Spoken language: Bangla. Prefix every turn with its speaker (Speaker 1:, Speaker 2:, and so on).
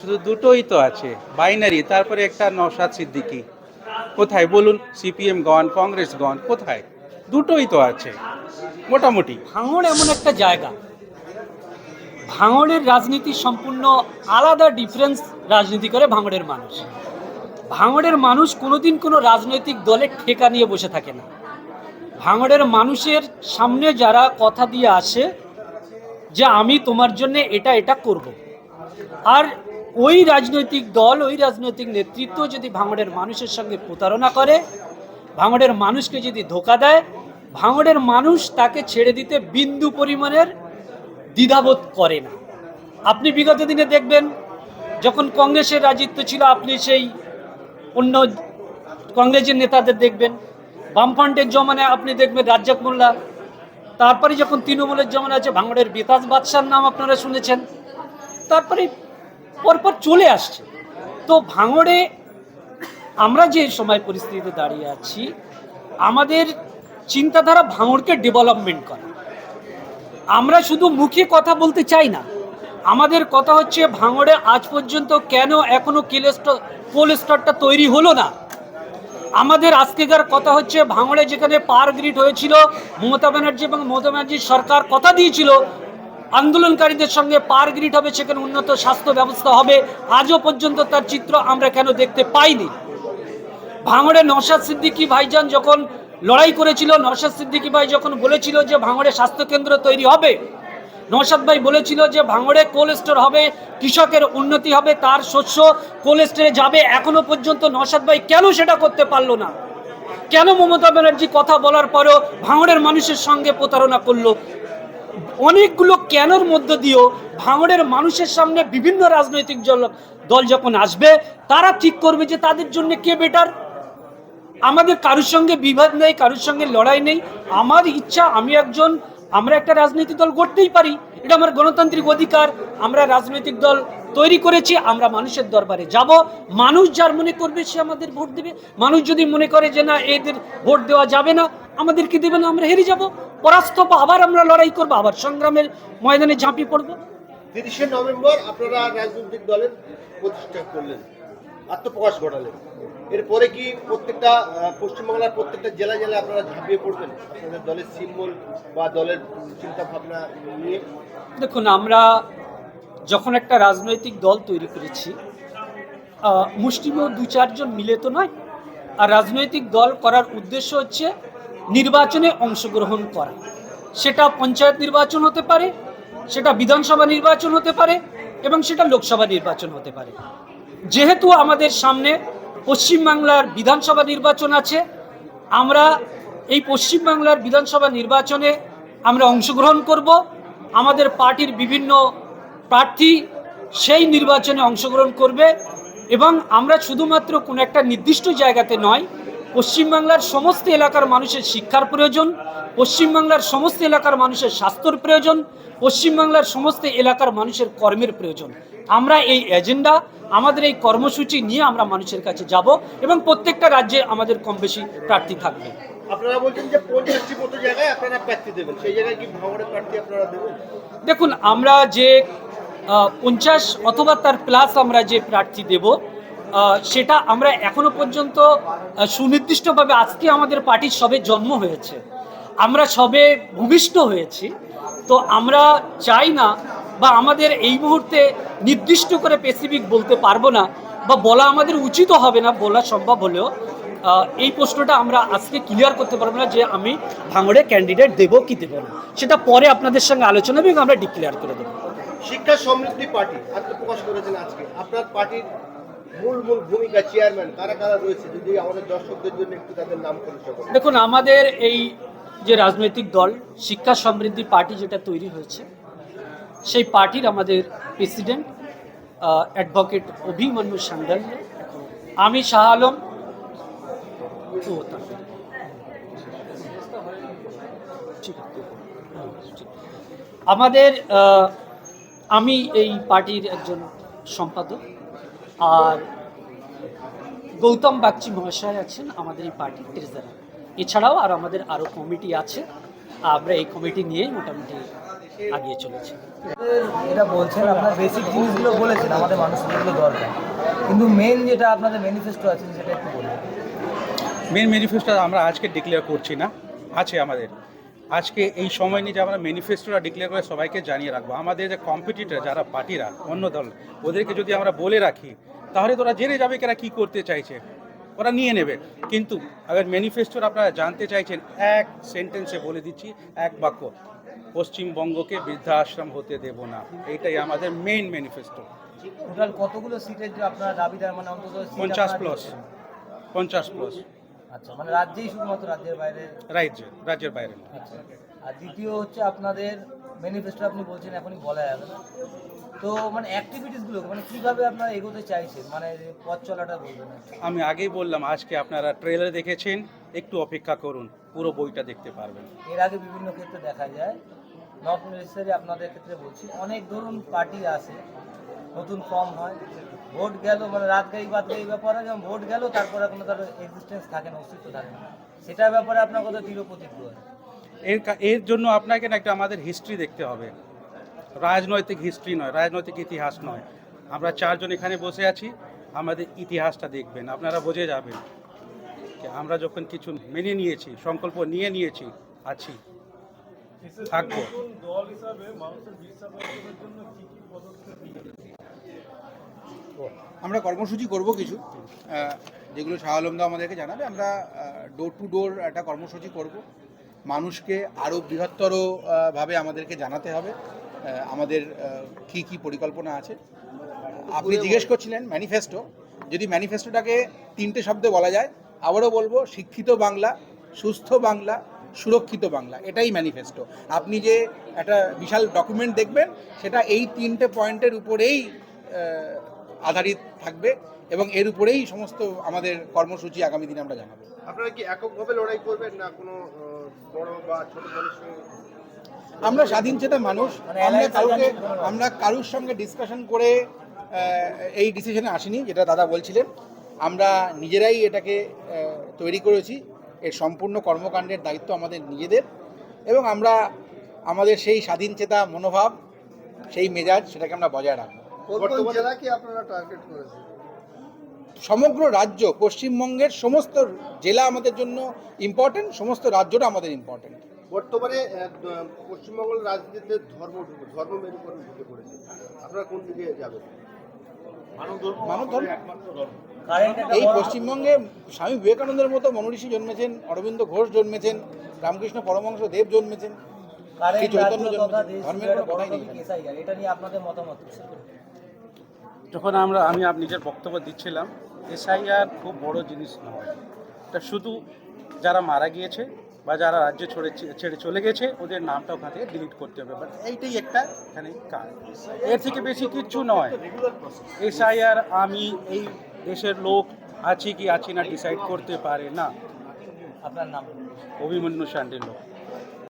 Speaker 1: শুধু দুটোই তো আছে, বাইনারি। তারপরে একটা নওশাদ সিদ্দিকী কোথায় বলুন? সিপিএম গণ, কংগ্রেস গণ, কোথায়? দুটোই তো আছে মোটামুটি।
Speaker 2: ভাঙড় এমন একটা জায়গা, ভাঙড়ের রাজনীতি সম্পূর্ণ আলাদা, ডিফারেন্স রাজনীতি করে ভাঙড়ের মানুষ। ভাঙড়ের মানুষ কোনোদিন কোনো রাজনৈতিক দলের ঠেকা নিয়ে বসে থাকে না। ভাঙড়ের মানুষের সামনে যারা কথা দিয়ে আসে যে আমি তোমার জন্য এটা এটা করব, আর ওই রাজনৈতিক দল, ওই রাজনৈতিক নেতৃত্ব যদি ভাঙড়ের মানুষের সঙ্গে প্রতারণা করে, ভাঙড়ের মানুষকে যদি ধোঁকা দেয়, ভাঙড়ের মানুষ তাকে ছেড়ে দিতে বিন্দু পরিমাণের দ্বিধাবোধ করে না। আপনি বিগত দিনে দেখবেন, যখন কংগ্রেসের রাজত্ব ছিল, আপনি সেই অন্য কংগ্রেসের নেতাদের দেখবেন। বামফ্রন্টের জমানায় আপনি দেখবেন রাজ্জাক মোল্লা। তারপরে যখন তৃণমূলের জমানা আছে, ভাঙড়ের বেতাজ বাদশার নাম আপনারা শুনেছেন। তারপরে পরপর চলে আসছে। তো ভাঙড়ে আমরা যে সময় পরিস্থিতিতে দাঁড়িয়ে আছি, আমাদের চিন্তাধারা ভাঙড়কে ডেভেলপমেন্ট করা। আমরা শুধু মুখে কথা বলতে চাই না, আমাদের কথা হচ্ছে ভাঙড়ে আজ পর্যন্ত কেন এখনো কোল্ড স্টোরটা তৈরি হলো না। আমাদের আজকেকার কথা হচ্ছে ভাঙড়ে যেখানে পাওয়ার গ্রিড হয়েছিল, মমতা ব্যানার্জি এবং মমতা ব্যানার্জির সরকার কথা দিয়েছিল আন্দোলনকারীদের সঙ্গে পাওয়ার গ্রিড হবে, সেখানে উন্নত স্বাস্থ্য ব্যবস্থা হবে, আজও পর্যন্ত তার চিত্র আমরা কেন দেখতে পাইনি। ভাঙড়ে নওশাদ সিদ্দিকী ভাইজান যখন লড়াই করেছিল, নওশাদ সিদ্দিকী ভাই যখন বলেছিল যে ভাঙড়ে স্বাস্থ্যকেন্দ্র তৈরি হবে, নওশাদ ভাই বলেছিল যে ভাঙড়ে কোল্ড স্টোর হবে, কৃষকের উন্নতি হবে, তার শস্য কোল্ড স্টোরে যাবে, এখনো পর্যন্ত নওশাদ ভাই কেন সেটা করতে পারলো না? কেন মমতা ব্যানার্জি কথা বলার পরেও ভাঙড়ের মানুষের সঙ্গে প্রতারণা করলো? অনেকগুলো কেনর মধ্য দিয়েও ভাঙড়ের মানুষের সামনে বিভিন্ন রাজনৈতিক দল যখন আসবে, তারা ঠিক করবে যে তাদের জন্য কে বেটার। আমাদের কারোর সঙ্গে বিবাদ নেই, কারোর সঙ্গে লড়াই নেই। আমার ইচ্ছা, আমরা একটা রাজনৈতিক দল করতেই পারি, এটা আমার গণতান্ত্রিক অধিকার। আমরা রাজনৈতিক দল তৈরি করেছি, আমরা মানুষের দরবারে যাব। মানুষ যার মনে করবে সে আমাদের ভোট দেবে। মানুষ যদি মনে করে যে না, এদের ভোট দেওয়া যাবে না, আমাদেরকে দেবে না, আমরা হেরে যাব, পরাস্ত হবো, আবার আমরা লড়াই করবো, আবার সংগ্রামের ময়দানে ঝাঁপিয়ে পড়বো।
Speaker 3: 30শে নভেম্বর আপনারা রাজনৈতিক দলের প্রতিষ্ঠা করলেন, আত্মপ্রকাশ ঘটালেন। এরপরে কি প্রত্যেকটা পশ্চিমবাংলার প্রত্যেকটা জেলায় জেলায় আপনারা ঝাঁপিয়ে পড়বেন আপনাদের দলের সিম্বল বা দলের চিন্তা ভাবনা নিয়ে?
Speaker 2: দেখুন, আমরা যখন একটা রাজনৈতিক দল তৈরি করেছি, মুষ্টিমেয় দু চারজন মিলে তো নয়। আর রাজনৈতিক দল করার উদ্দেশ্য হচ্ছে নির্বাচনে অংশগ্রহণ করা। সেটা পঞ্চায়েত নির্বাচন হতে পারে, সেটা বিধানসভা নির্বাচন হতে পারে, এবং সেটা লোকসভা নির্বাচন হতে পারে। যেহেতু আমাদের সামনে পশ্চিমবাংলার বিধানসভা নির্বাচন আছে, আমরা এই পশ্চিমবাংলার বিধানসভা নির্বাচনে আমরা অংশগ্রহণ করব। আমাদের পার্টির বিভিন্ন প্রার্থী সেই নির্বাচনে অংশগ্রহণ করবে, এবং আমরা শুধুমাত্র কোনো একটা নির্দিষ্ট জায়গাতে নয়, পশ্চিমবাংলার সমস্ত এলাকার মানুষের শিক্ষার প্রয়োজন, পশ্চিমবাংলার সমস্ত এলাকার মানুষের স্বাস্থ্যর প্রয়োজন, পশ্চিমবাংলার সমস্ত এলাকার মানুষের কর্মের প্রয়োজন। আমরা এই এজেন্ডা, আমাদের এই কর্মসূচি নিয়ে আমরা মানুষের কাছে যাব, এবং প্রত্যেকটা রাজ্যে আমাদের কম বেশি প্রার্থী থাকবে।
Speaker 3: আপনারা বলছেন যে 50টি মতো জায়গায় আপনারা প্রার্থী দেবেন, সেই জায়গায় কি ভাঙড়ের প্রার্থী আপনারা দেবেন?
Speaker 2: দেখুন, আমরা যে 50 অথবা তার প্লাস আমরা যে প্রার্থী দেব, সেটা আমরা এখনো পর্যন্ত সুনির্দিষ্টভাবে, আজকে আমাদের পার্টির সবে জন্ম হয়েছে, আমরা সবে ভূমিষ্ঠ হয়েছি, তো আমরা চাই না, বা আমাদের এই মুহূর্তে নির্দিষ্ট করে স্পেসিফিক বলতে পারবো না, বা বলা আমাদের উচিত হবে না, বলা সম্ভব হলেও এই প্রশ্নটা আমরা আজকে ক্লিয়ার করতে পারবো না যে আমি ভাঙড়ে ক্যান্ডিডেট দেবো কি দেবো না। সেটা পরে আপনাদের সঙ্গে আলোচনা হবে এবং আমরা ডিক্লেয়ার করে দেবো।
Speaker 3: শিক্ষা সমৃদ্ধি পার্টি আত্মপ্রকাশ করেছেন আজকে, আপনার পার্টির মূল ভূমিকা চেয়ারম্যান কারা কারা রয়েছে, যদি আমাদের দর্শকদের জন্য একটু তাদের নাম পরিচয় করেন।
Speaker 2: দেখুন, আমাদের এই যে রাজনৈতিক দল শিক্ষা সমৃদ্ধি পার্টি যেটা তৈরি হয়েছে, সেই পার্টির আমাদের প্রেসিডেন্ট অ্যাডভোকেট অভিমন্যু সান্যাল, আমি শাহ আলম, আমাদের আমি এই পার্টির একজন সম্পাদক, আর গৌতম বাগচি মহাশয় আছেন আমাদের এই পার্টির ট্রেজারার। এছাড়াও আর আমাদের আরও কমিটি আছে, আমরা এই কমিটি নিয়েই মোটামুটি আগিয়ে চলেছে।
Speaker 4: এটা বলছেন আপনার বেসিক জিনিসগুলো বলেছেন আমাদের মানুষের যেগুলো দরকার, কিন্তু মেন যেটা আপনাদের ম্যানিফেস্টো আছে সেটা একটু বলুন।
Speaker 1: মেন ম্যানিফেস্টো আমরা আজকে ডিক্লেয়ার করছি না, আছে আমাদের আজকে এই সময় নিয়ে যে আমরা ম্যানিফেস্টোটা ডিক্লেয়ার করে সবাইকে জানিয়ে রাখবো। আমাদের যে কম্পিটিটর যারা পার্টিরা অন্য দল, ওদেরকে যদি আমরা বলে রাখি তাহলে তো ওরা জেনে যাবে কি এরা কী করতে চাইছে, ওরা নিয়ে নেবে। কিন্তু আবার ম্যানিফেস্টোর আপনারা জানতে চাইছেন, এক সেন্টেন্সে বলে দিচ্ছি, এক বাক্য, পশ্চিমবঙ্গকে বৃদ্ধাশ্রম হতে দেব না, এইটাই আমাদের মেইন ম্যানিফেস্টো।
Speaker 4: টোটাল কতগুলো সিটের যে আপনারা দাবিদার, মানে অন্তত seat
Speaker 1: 50
Speaker 4: আপনারা
Speaker 1: প্লাস,
Speaker 4: দিচ্ছেন?
Speaker 1: 50 প্লাস।
Speaker 4: আচ্ছা, মানে রাজ্যেই শুধুমাত্র, রাজ্যের বাইরে?
Speaker 1: রাজ্যের বাইরে না।
Speaker 4: আচ্ছা, আর দ্বিতীয় হচ্ছে আপনাদের ম্যানিফেস্টো আপনি বলছেন এখনই বলা যাবে না, তো মানে অ্যাক্টিভিটিসগুলো মানে কীভাবে আপনারা এগোতে চাইছেন, মানে পথ চলাটা বলবেন?
Speaker 1: আমি আগেই বললাম, আজকে আপনারা ট্রেলার দেখেছেন, একটু অপেক্ষা করুন, পুরো বইটা দেখতে পারবেন।
Speaker 4: এর আগে বিভিন্ন ক্ষেত্রে দেখা যায়, নট নেসেসারি আপনাদের ক্ষেত্রে বলছি, অনেক ধরুন পার্টি আসে, নতুন ফর্ম হয়, ভোট গেল, মানে রাত গাই বাদ গাই ব্যাপার হয়, যেমন ভোট গেল তারপরে কোনো তার এক্সিস্টেন্স থাকে না, অস্তিত্ব থাকে না, সেটার ব্যাপারে আপনার কথা দৃঢ় প্রতিজ্ঞ হয়?
Speaker 1: এর জন্য আপনাকে না একটা আমাদের হিস্ট্রি দেখতে হবে, রাজনৈতিক হিস্ট্রি নয়, রাজনৈতিক ইতিহাস নয়। আমরা চারজন এখানে বসে আছি, আমাদের ইতিহাসটা দেখবেন, আপনারা বুঝে যাবেন যে আমরা যখন কিছু মেনে নিয়েছি, সংকল্প নিয়েছি, আছি, থাকবো।
Speaker 5: আমরা কর্মসূচি করব কিছু, যেগুলো শাহ আলমদা আমাদেরকে জানাবে। আমরা ডোর টু ডোর একটা কর্মসূচি করব, মানুষকে আরও বৃহত্তর ভাবে আমাদেরকে জানাতে হবে আমাদের কি কি পরিকল্পনা আছে। আপনি জিজ্ঞেস করছিলেন ম্যানিফেস্টো, যদি ম্যানিফেস্টোটাকে 3টে শব্দে বলা যায়, আবারও বলবো, শিক্ষিত বাংলা, সুস্থ বাংলা, সুরক্ষিত বাংলা, এটাই ম্যানিফেস্টো। আপনি যে একটা বিশাল ডকুমেন্ট দেখবেন, সেটা এই 3টে পয়েন্টের উপরেই আধারিত থাকবে এবং এর উপরেই সমস্ত আমাদের কর্মসূচি আগামী দিনে আমরা জানাবো।
Speaker 3: আপনারা কি এককভাবে লড়াই করবেন না কোনো বড় বা ছোট দলের সঙ্গে?
Speaker 5: আমরা স্বাধীনচেতা মানুষ, আমরা কারুর সঙ্গে ডিসকাশন করে এই ডিসিশনে আসিনি, যেটা দাদা বলছিলেন। আমরা নিজেরাই এটাকে তৈরি করেছি, এর সম্পূর্ণ কর্মকাণ্ডের দায়িত্ব আমাদের নিজেদের, এবং আমরা আমাদের সেই স্বাধীনচেতা মনোভাব, সেই মেজাজ, সেটাকে আমরা বজায় রাখবো।
Speaker 3: জেলা কি আপনারা টার্গেট করেছেন?
Speaker 5: সমগ্র রাজ্য, পশ্চিমবঙ্গের সমস্ত জেলা আমাদের জন্য ইম্পর্টেন্ট, সমস্ত রাজ্যটা আমাদের ইম্পর্টেন্ট।
Speaker 3: বর্তমানে পশ্চিমবঙ্গের রাজনীতিতে ধর্ম মেরুকরণ ঢুকে পড়েছে, আপনারা কোন দিকে যাবেন?
Speaker 5: মানব ধর্ম।
Speaker 4: কারেন্ট একটা
Speaker 5: এই
Speaker 4: বড়-
Speaker 5: পশ্চিমবঙ্গে স্বামী বিবেকানন্দের মতো মনীষী জন্মেছেন, অরবিন্দ ঘোষ জন্মেছেন, রামকৃষ্ণ পরমহংস দেব জন্মেছেন,
Speaker 4: কারেন্ট
Speaker 5: শ্রী চৈতন্য
Speaker 4: রাজ্য তথা
Speaker 5: জন্মেছেন,
Speaker 4: দেশ
Speaker 5: ধর্মের
Speaker 4: জুড়ে
Speaker 5: কোনো
Speaker 4: একটা বড়
Speaker 5: কথাই নেই।
Speaker 4: টপিক SIR, এটা নিয়ে আপনাদের মতামত কি?
Speaker 1: যখন আমি নিজের বক্তব্য দিচ্ছিলাম, SIR খুব বড় জিনিস নয়, এটা শুধু যারা মারা গিয়েছে বা যারা রাজ্য ছেড়ে চলে গেছে, ওদের নামটা ওখান থেকে ডিলিট করতে হবে, বাট এইটাই একটা এখানে কাজ, এর থেকে বেশি কিচ্ছু নয়। SIR আমি এই দেশের লোক আছি কি আছি না ডিসাইড করতে পারে না।
Speaker 4: আপনার নাম?
Speaker 1: অভিমন্যু শান্ডিল লোক।